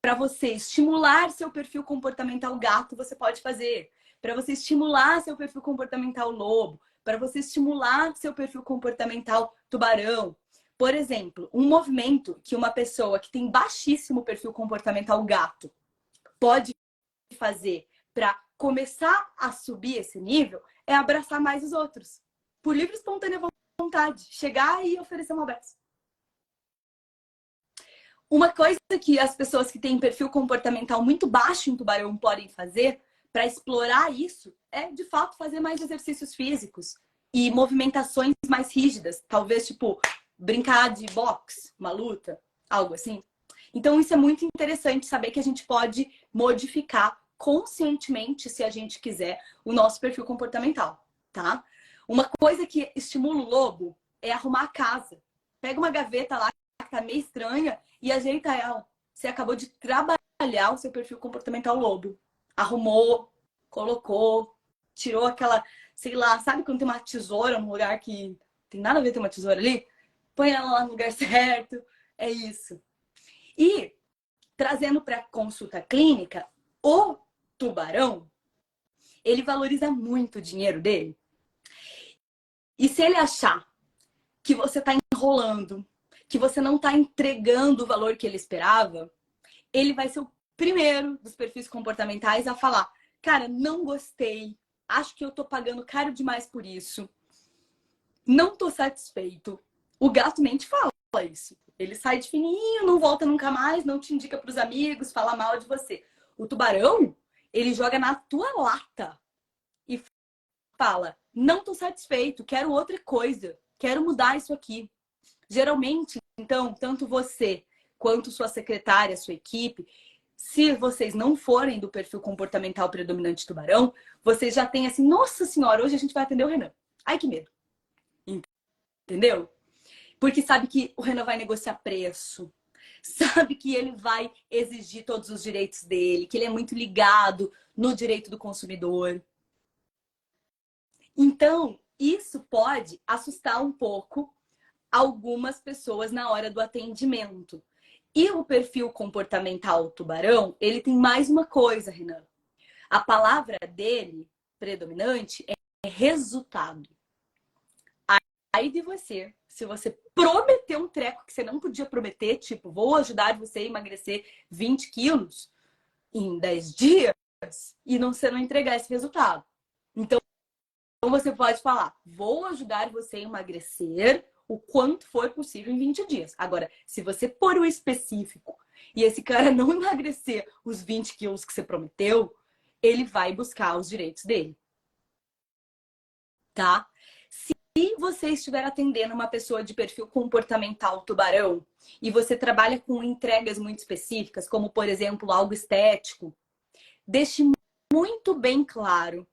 para você estimular seu perfil comportamental gato, você pode fazer. Para você estimular seu perfil comportamental lobo. Para você estimular seu perfil comportamental tubarão. Por exemplo, um movimento que uma pessoa que tem baixíssimo perfil comportamental gato pode fazer para começar a subir esse nível é abraçar mais os outros. Por livre e espontânea vontade. Chegar e oferecer um abraço. Uma coisa que as pessoas que têm perfil comportamental muito baixo em tubarão podem fazer para explorar isso é, de fato, fazer mais exercícios físicos. e movimentações mais rígidas. Talvez, tipo, brincar de boxe, uma luta, algo assim. Então, isso é muito interessante saber que a gente pode modificar conscientemente, se a gente quiser, o nosso perfil comportamental, tá? Uma coisa que estimula o lobo é arrumar a casa. Pega uma gaveta lá que tá meio estranha e ajeita ela. Você acabou de trabalhar o seu perfil comportamental lobo. Arrumou, colocou, tirou aquela, sei lá, sabe quando tem uma tesoura num lugar que tem nada a ver ter uma tesoura ali? Põe ela lá no lugar certo. É isso. E trazendo para consulta clínica, o tubarão, ele valoriza muito o dinheiro dele. E se ele achar que você está enrolando, que você não está entregando o valor que ele esperava, ele vai ser o primeiro dos perfis comportamentais a falar: cara, não gostei, acho que eu tô pagando caro demais por isso, não tô satisfeito. O gato mente fala isso. Ele sai de fininho, não volta nunca mais, não te indica pros amigos, fala mal de você. O tubarão, ele joga na tua lata e fala: não tô satisfeito, quero outra coisa, quero mudar isso aqui. Geralmente, então, tanto você quanto sua secretária, sua equipe, se vocês não forem do perfil comportamental predominante tubarão, vocês já têm assim: nossa senhora, hoje a gente vai atender o Renan. Ai, que medo. Entendeu? Porque sabe que o Renan vai negociar preço, sabe que ele vai exigir todos os direitos dele, que ele é muito ligado no direito do consumidor. Então, isso pode assustar um pouco algumas pessoas na hora do atendimento. E o perfil comportamental tubarão, ele tem mais uma coisa, Renan. A palavra dele, predominante, é resultado. Aí de você, se você prometer um treco que você não podia prometer, tipo, vou ajudar você a emagrecer 20 quilos em 10 dias, e você não entregar esse resultado. Então, você pode falar: vou ajudar você a emagrecer o quanto for possível em 20 dias. Agora, se você pôr o específico e esse cara não emagrecer os 20 quilos que você prometeu, ele vai buscar os direitos dele, tá? Se você estiver atendendo uma pessoa de perfil comportamental tubarão e você trabalha com entregas muito específicas, como, por exemplo, algo estético, deixe muito bem claro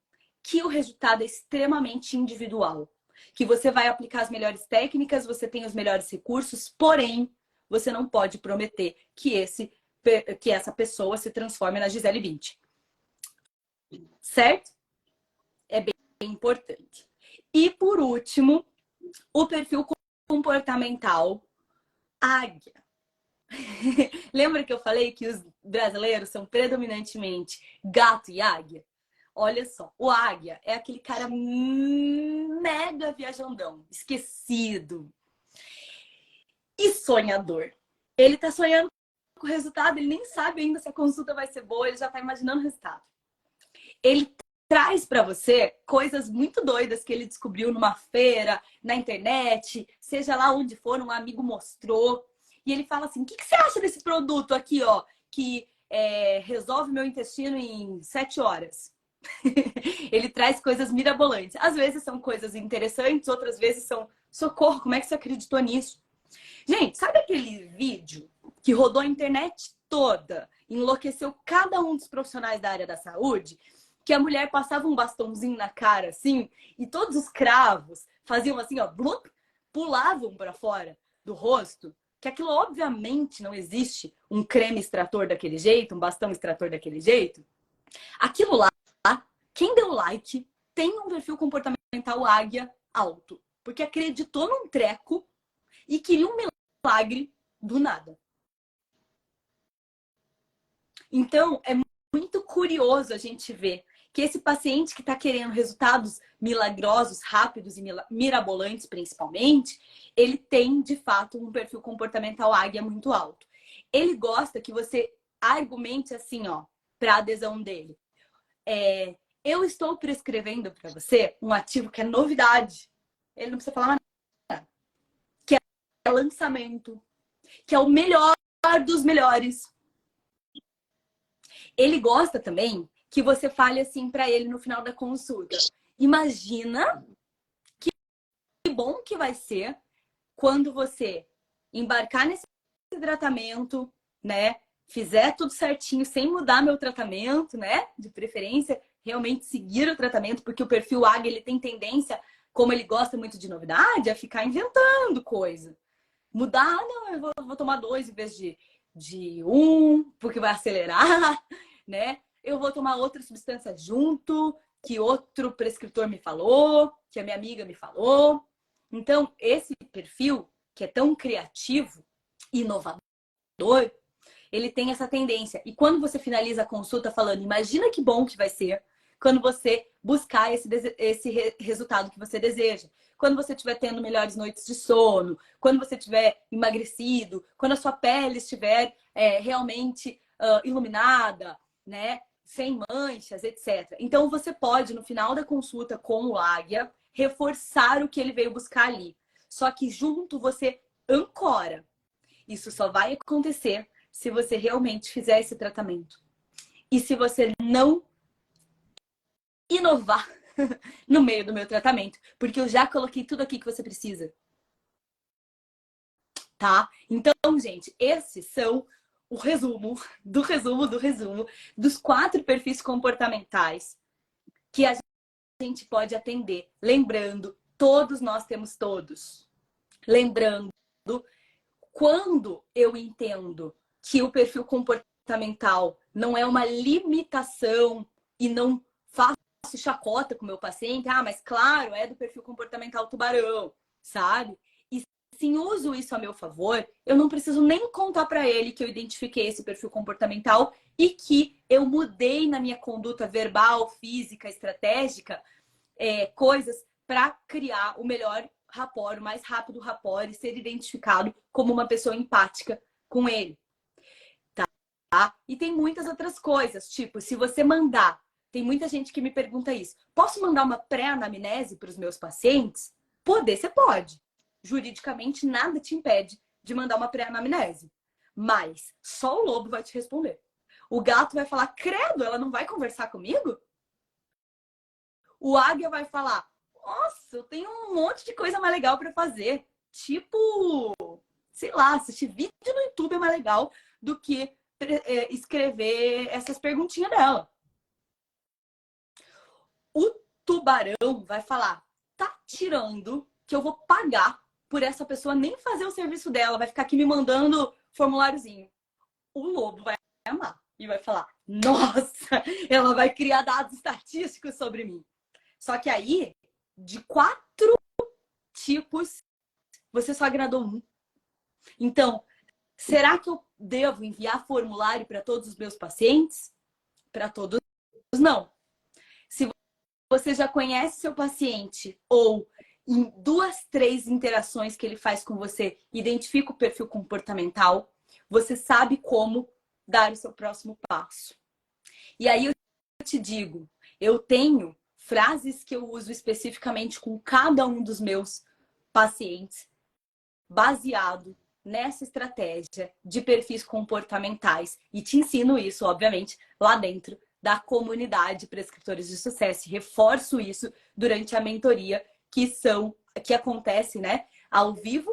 que o resultado é extremamente individual. Que você vai aplicar as melhores técnicas, você tem os melhores recursos, porém, você não pode prometer que essa pessoa se transforme na Gisele Bündchen. Certo? É bem importante. E por último, o perfil comportamental águia. Lembra que eu falei que os brasileiros são predominantemente gato e águia? Olha só, o águia é aquele cara mega viajandão, esquecido e sonhador. Ele tá sonhando com o resultado, ele nem sabe ainda se a consulta vai ser boa, ele já tá imaginando o resultado. Ele traz para você coisas muito doidas que ele descobriu numa feira, na internet, seja lá onde for, um amigo mostrou. E ele fala assim: o que você acha desse produto aqui, ó, que resolve meu intestino em 7 horas? Ele traz coisas mirabolantes. Às vezes são coisas interessantes, outras vezes são: socorro, como é que você acreditou nisso? Gente, sabe aquele vídeo que rodou a internet toda, enlouqueceu cada um dos profissionais da área da saúde? Que a mulher passava um bastãozinho na cara, assim, e todos os cravos faziam assim, ó, blup, pulavam para fora do rosto. Que aquilo, obviamente, não existe um creme extrator daquele jeito, um bastão extrator daquele jeito. Aquilo lá, quem deu like tem um perfil comportamental águia alto. Porque acreditou num treco e queria um milagre do nada. Então, é muito curioso a gente ver que esse paciente que está querendo resultados milagrosos, rápidos e mirabolantes, principalmente, ele tem, de fato, um perfil comportamental águia muito alto. Ele gosta que você argumente assim, ó, para a adesão dele. Eu estou prescrevendo para você um ativo que é novidade. Ele não precisa falar mais nada. Que é lançamento. Que é o melhor dos melhores. Ele gosta também que você fale assim para ele no final da consulta: imagina que bom que vai ser quando você embarcar nesse tratamento, né? Fizer tudo certinho, sem mudar meu tratamento, né? De preferência, realmente seguir o tratamento, porque o perfil águia, ele tem tendência, como ele gosta muito de novidade, a ficar inventando coisa. Mudar, não, eu vou tomar 2 em vez de 1, porque vai acelerar, né? Eu vou tomar outra substância junto, que outro prescritor me falou, que a minha amiga me falou. Então, esse perfil, que é tão criativo, inovador, ele tem essa tendência. E quando você finaliza a consulta falando, imagina que bom que vai ser quando você buscar esse resultado que você deseja. Quando você estiver tendo melhores noites de sono, quando você estiver emagrecido, quando a sua pele estiver realmente iluminada, né? Sem manchas, etc. Então, você pode, no final da consulta com o águia, reforçar o que ele veio buscar ali. Só que junto você ancora. Isso só vai acontecer se você realmente fizer esse tratamento. E se você não inovar no meio do meu tratamento, porque eu já coloquei tudo aqui que você precisa. Tá? Então, gente, esses são o resumo do resumo do resumo dos 4 perfis comportamentais que a gente pode atender. Lembrando, todos nós temos todos. Lembrando, quando eu entendo que o perfil comportamental não é uma limitação e não faço chacota com o meu paciente, mas claro, é do perfil comportamental tubarão, sabe? E sim, uso isso a meu favor, eu não preciso nem contar para ele que eu identifiquei esse perfil comportamental e que eu mudei na minha conduta verbal, física, estratégica, coisas para criar o melhor rapport, o mais rápido rapport e ser identificado como uma pessoa empática com ele. Tá? E tem muitas outras coisas, tipo, se você mandar, tem muita gente que me pergunta isso, posso mandar uma pré-anamnese para os meus pacientes? Poder, você pode. Juridicamente, nada te impede de mandar uma pré-anamnese. Mas só o lobo vai te responder. O gato vai falar, credo, ela não vai conversar comigo? O águia vai falar, nossa, eu tenho um monte de coisa mais legal para fazer. Tipo, sei lá, assistir vídeo no YouTube é mais legal do que escrever essas perguntinhas dela. O tubarão vai falar, tá tirando que eu vou pagar por essa pessoa nem fazer o serviço dela, vai ficar aqui me mandando formuláriozinho. O lobo vai amar e vai falar, nossa, ela vai criar dados estatísticos sobre mim. Só que aí, de 4 tipos, você só agradou um. Então, será que eu devo enviar formulário para todos os meus pacientes? Para todos, não. Se você já conhece seu paciente ou em 2, 3 interações que ele faz com você, identifica o perfil comportamental, você sabe como dar o seu próximo passo. E aí eu te digo, eu tenho frases que eu uso especificamente com cada um dos meus pacientes, baseado nessa estratégia de perfis comportamentais. E te ensino isso, obviamente, lá dentro da comunidade Prescritores de Sucesso. Reforço isso durante a mentoria que acontece, né, ao vivo,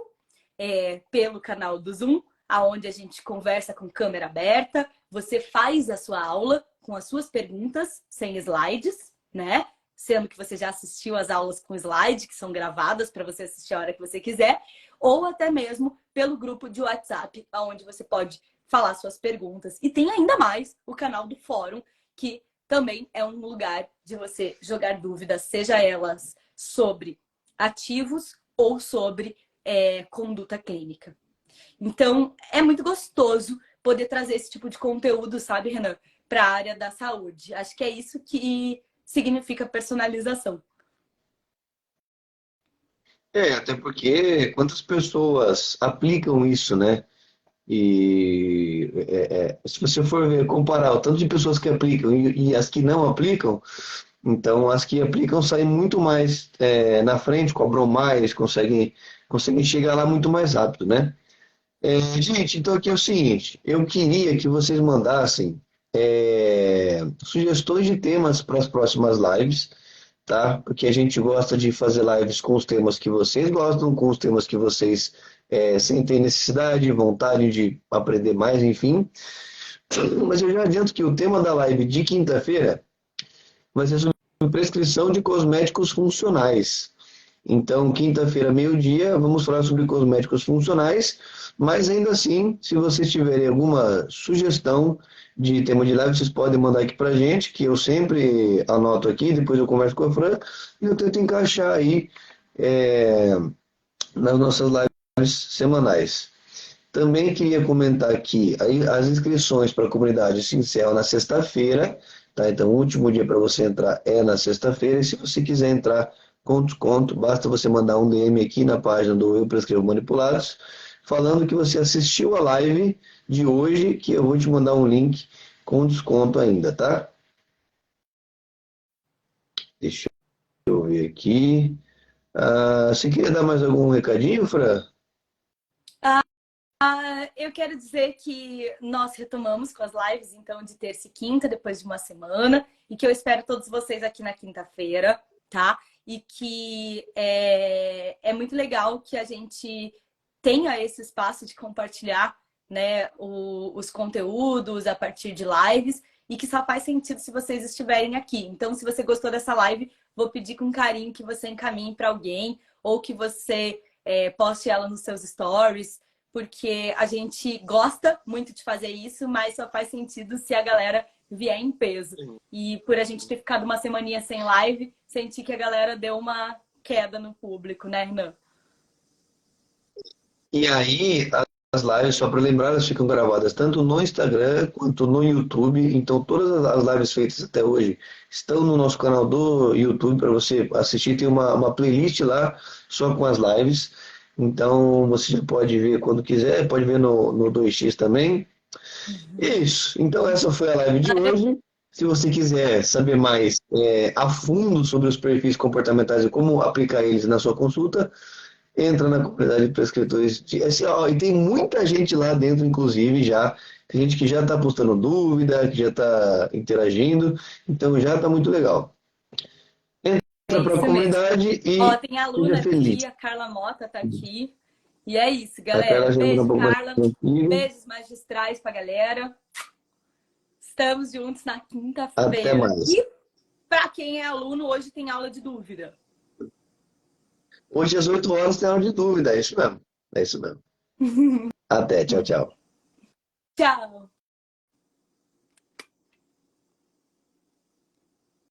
pelo canal do Zoom, aonde a gente conversa com câmera aberta. Você faz a sua aula com as suas perguntas, sem slides, né? Sendo que você já assistiu as aulas com slide, que são gravadas para você assistir a hora que você quiser, ou até mesmo pelo grupo de WhatsApp, onde você pode falar suas perguntas. E tem ainda mais o canal do fórum, que também é um lugar de você jogar dúvidas, seja elas sobre ativos ou sobre conduta clínica. Então, é muito gostoso poder trazer esse tipo de conteúdo, sabe, Renan, para a área da saúde. Acho que é isso que significa personalização. Até porque quantas pessoas aplicam isso, né? E se você for comparar o tanto de pessoas que aplicam e as que não aplicam, então as que aplicam saem muito mais na frente, cobram mais, conseguem chegar lá muito mais rápido, né? Gente, então aqui é o seguinte, eu queria que vocês mandassem sugestões de temas para as próximas lives, tá? Porque a gente gosta de fazer lives com os temas que vocês gostam, com os temas que vocês sentem necessidade, vontade de aprender mais, enfim. Mas eu já adianto que o tema da live de quinta-feira vai ser sobre prescrição de cosméticos funcionais. Então, quinta-feira, meio-dia, vamos falar sobre cosméticos funcionais, mas ainda assim, se vocês tiverem alguma sugestão de tema de live, vocês podem mandar aqui pra gente, que eu sempre anoto aqui, depois eu converso com a Fran, e eu tento encaixar aí é, nas nossas lives semanais. Também queria comentar que as inscrições para a comunidade se encerram na sexta-feira, tá? Então, o último dia para você entrar é na sexta-feira. E se você quiser entrar com desconto, basta você mandar um DM aqui na página do Eu Prescrevo Manipulados, falando que você assistiu a live de hoje, que eu vou te mandar um link com desconto ainda, tá? Deixa eu ver aqui. Você queria dar mais algum recadinho, Fran? Eu quero dizer que nós retomamos com as lives, então, de terça e quinta, depois de uma semana, e que eu espero todos vocês aqui na quinta-feira, tá? E que é muito legal que a gente tenha esse espaço de compartilhar, né, os conteúdos a partir de lives, e que só faz sentido se vocês estiverem aqui. Então, se você gostou dessa live, vou pedir com carinho que você encaminhe para alguém, ou que você poste ela nos seus stories, porque a gente gosta muito de fazer isso, mas só faz sentido se a galera vier em peso. E por a gente ter ficado uma semaninha sem live, senti que a galera deu uma queda no público, né, Renan? E aí, as lives, só para lembrar, elas ficam gravadas tanto no Instagram quanto no YouTube. Então, todas as lives feitas até hoje estão no nosso canal do YouTube para você assistir. Tem uma playlist lá só com as lives. Então, você já pode ver quando quiser, pode ver no 2x também. E é isso. Então, essa foi a live de hoje. Se você quiser saber mais a fundo sobre os perfis comportamentais e como aplicar eles na sua consulta, entra na comunidade de prescritores de SEO. E tem muita gente lá dentro, inclusive, já. Tem gente que já está postando dúvida, que já está interagindo. Então já está muito legal. É Entra para a isso mesmo. comunidade Ó, e tem aluna seja feliz. aqui, a Carla Mota tá aqui. E é isso, A galera. Carla já manda um Beijo, pouco mais Carla. antiga. Beijos magistrais pra galera. Estamos juntos na Até quinta-feira. mais. E para quem é aluno, hoje tem aula de dúvida. Hoje às 8 horas tem aula de dúvida. É isso mesmo. É isso mesmo. Até. Tchau, tchau. Tchau!